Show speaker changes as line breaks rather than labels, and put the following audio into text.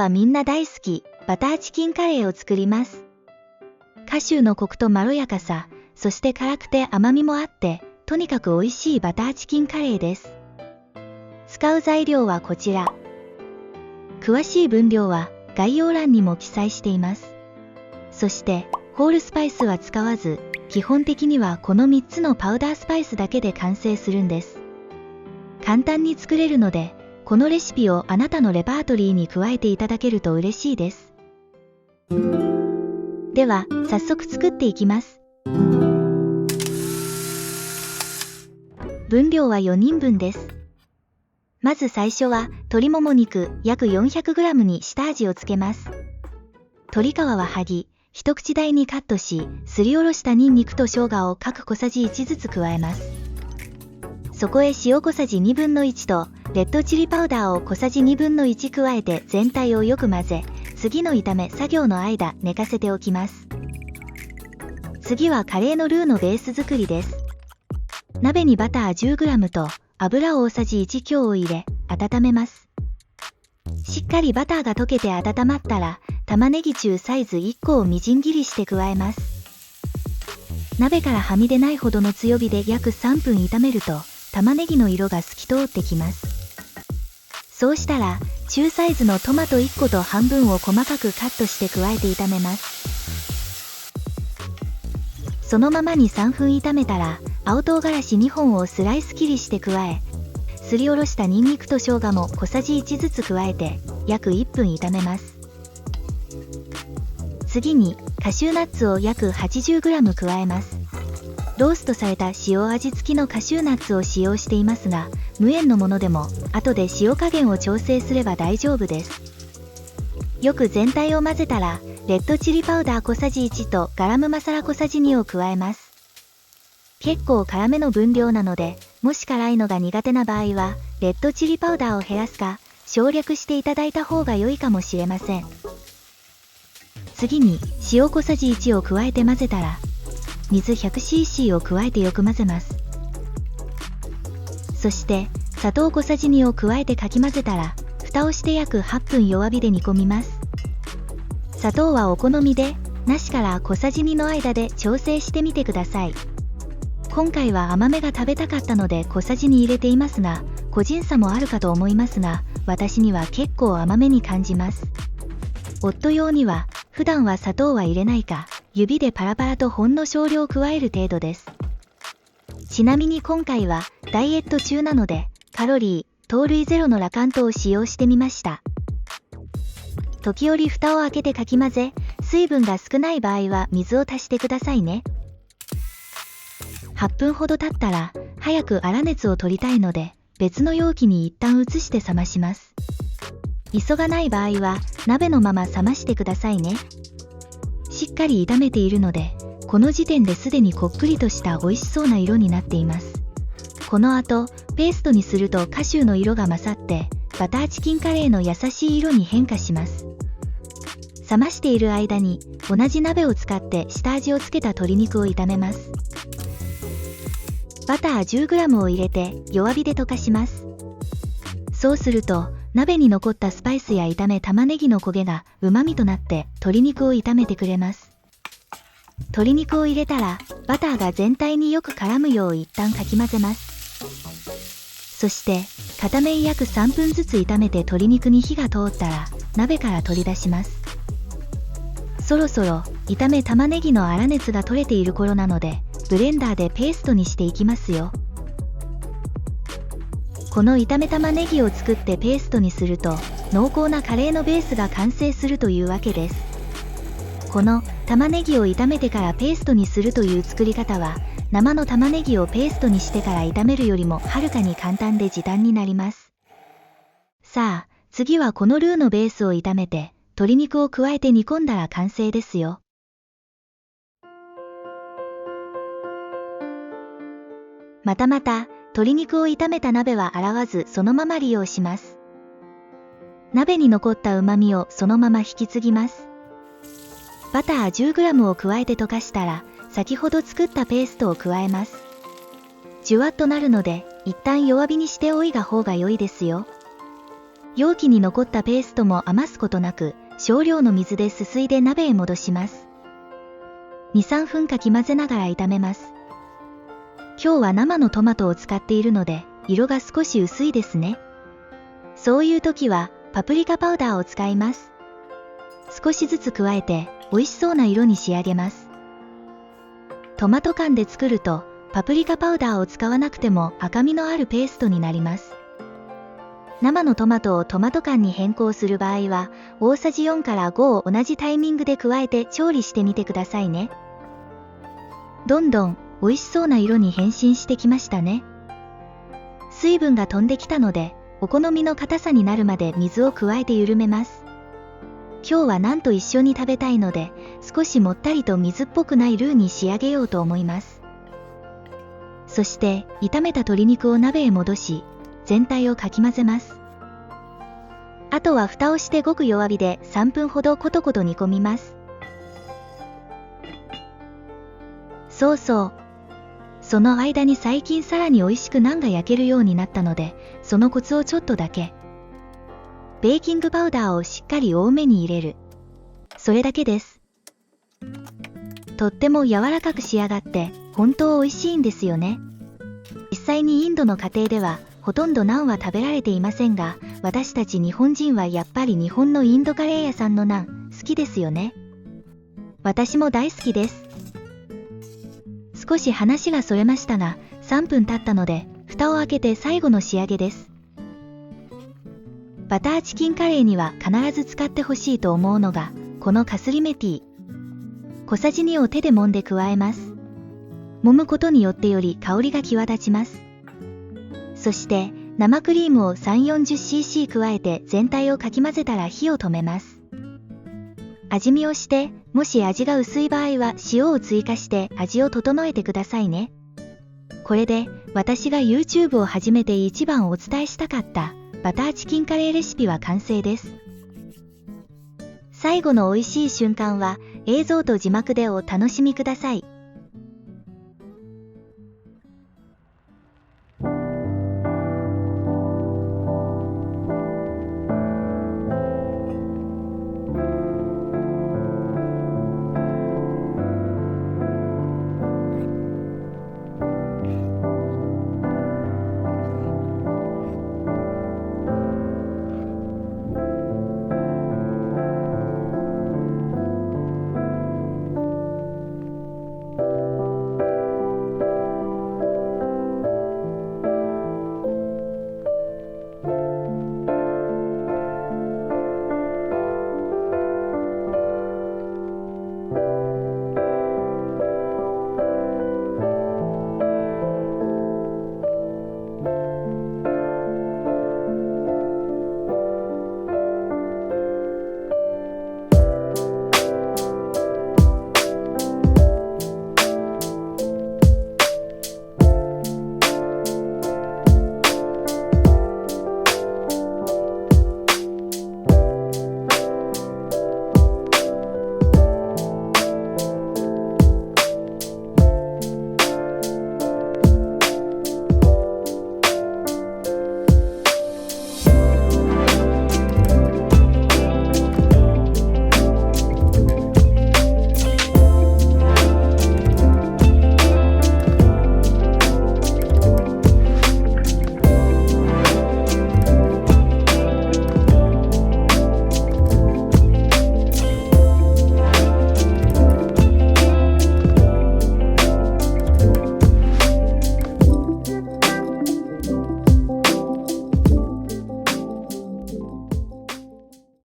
はみんな大好き、バターチキンカレーを作ります。カシューのコクとまろやかさ、そして辛くて甘みもあって、とにかく美味しいバターチキンカレーです。使う材料はこちら。詳しい分量は概要欄にも記載しています。そして、ホールスパイスは使わず、基本的にはこの3つのパウダースパイスだけで完成するんです。簡単に作れるので、このレシピをあなたのレパートリーに加えていただけると嬉しいです。では、早速作っていきます。分量は4人分です。まず最初は、鶏もも肉約 400g に下味をつけます。鶏皮は剥ぎ、一口大にカットし、すりおろしたニンニクと生姜を各小さじ1ずつ加えます。そこへ塩小さじ1/2と、レッドチリパウダーを小さじ1/2加えて全体をよく混ぜ、次の炒め作業の間寝かせておきます。次はカレーのルーのベース作りです。鍋にバター 10g と油大さじ1強を入れ、温めます。しっかりバターが溶けて温まったら、玉ねぎ中サイズ1個をみじん切りして加えます。鍋からはみ出ないほどの強火で約3分炒めると、玉ねぎの色が透き通ってきます。そうしたら、中サイズのトマト1個と半分を細かくカットして加えて炒めます。そのままに3分炒めたら、青唐辛子2本をスライス切りして加え、すりおろしたニンニクと生姜も小さじ1ずつ加えて、約1分炒めます。次に、カシューナッツを約 80g 加えます。ローストされた塩味付きのカシューナッツを使用していますが、無塩のものでも、後で塩加減を調整すれば大丈夫です。よく全体を混ぜたら、レッドチリパウダー小さじ1とガラムマサラ小さじ2を加えます。結構辛めの分量なので、もし辛いのが苦手な場合は、レッドチリパウダーを減らすか、省略していただいた方が良いかもしれません。次に、塩小さじ1を加えて混ぜたら、水 100cc を加えてよく混ぜます。そして、砂糖小さじ2を加えてかき混ぜたら、蓋をして約8分弱火で煮込みます。砂糖はお好みで、なしから小さじ2の間で調整してみてください。今回は甘めが食べたかったので小さじ2入れていますが、個人差もあるかと思いますが、私には結構甘めに感じます。夫用には、普段は砂糖は入れないか、指でパラパラとほんの少量加える程度です。ちなみに今回は、ダイエット中なので、カロリー、糖類ゼロのラカントを使用してみました。時折蓋を開けてかき混ぜ、水分が少ない場合は水を足してくださいね。8分ほど経ったら、早く粗熱を取りたいので、別の容器に一旦移して冷まします。急がない場合は、鍋のまま冷ましてくださいね。しっかり炒めているので、この時点ですでにこっくりとした美味しそうな色になっています。この後、ペーストにするとカシューの色が勝って、バターチキンカレーの優しい色に変化します。冷ましている間に、同じ鍋を使って下味をつけた鶏肉を炒めます。バター 10g を入れて弱火で溶かします。そうすると、鍋に残ったスパイスや炒め玉ねぎの焦げが旨味となって鶏肉を炒めてくれます。鶏肉を入れたら、バターが全体によく絡むよう一旦かき混ぜます。そして、片面約3分ずつ炒めて鶏肉に火が通ったら、鍋から取り出します。そろそろ、炒め玉ねぎの粗熱が取れている頃なので、ブレンダーでペーストにしていきますよ。この炒め玉ねぎを作ってペーストにすると、濃厚なカレーのベースが完成するというわけです。この玉ねぎを炒めてからペーストにするという作り方は、生の玉ねぎをペーストにしてから炒めるよりもはるかに簡単で時短になります。さあ、次はこのルーのベースを炒めて、鶏肉を加えて煮込んだら完成ですよ。また鶏肉を炒めた鍋は洗わずそのまま利用します。鍋に残った旨味をそのまま引き継ぎます。バター 10g を加えて溶かしたら、先ほど作ったペーストを加えます。じゅわっとなるので、一旦弱火にしておいた方が良いですよ。容器に残ったペーストも余すことなく、少量の水ですすいで鍋へ戻します。2、3分かき混ぜながら炒めます。今日は生のトマトを使っているので、色が少し薄いですね。そういう時は、パプリカパウダーを使います。少しずつ加えて、美味しそうな色に仕上げます。トマト缶で作ると、パプリカパウダーを使わなくても赤みのあるペーストになります。生のトマトをトマト缶に変更する場合は、大さじ4から5を同じタイミングで加えて調理してみてくださいね。どんどん美味しそうな色に変身してきましたね。水分が飛んできたので、お好みの硬さになるまで水を加えて緩めます。今日はナンと一緒に食べたいので、少しもったりと水っぽくないルーに仕上げようと思います。そして、炒めた鶏肉を鍋へ戻し、全体をかき混ぜます。あとは蓋をしてごく弱火で3分ほどコトコト煮込みます。そうそう。その間に最近さらに美味しくナンが焼けるようになったので、そのコツをちょっとだけ。ベーキングパウダーをしっかり多めに入れる。それだけです。とっても柔らかく仕上がって、本当美味しいんですよね。実際にインドの家庭では、ほとんどナンは食べられていませんが、私たち日本人はやっぱり日本のインドカレー屋さんのナン、好きですよね。私も大好きです。少し話がそれましたが、3分経ったので、蓋を開けて最後の仕上げです。バターチキンカレーには必ず使ってほしいと思うのが、このカスリメティ。小さじ2を手で揉んで加えます。揉むことによってより香りが際立ちます。そして、生クリームを 340cc 加えて全体をかき混ぜたら火を止めます。味見をして、もし味が薄い場合は塩を追加して味を整えてくださいね。これで、私が YouTube を始めて一番お伝えしたかったバターチキンカレーレシピは完成です。最後の美味しい瞬間は映像と字幕でお楽しみください。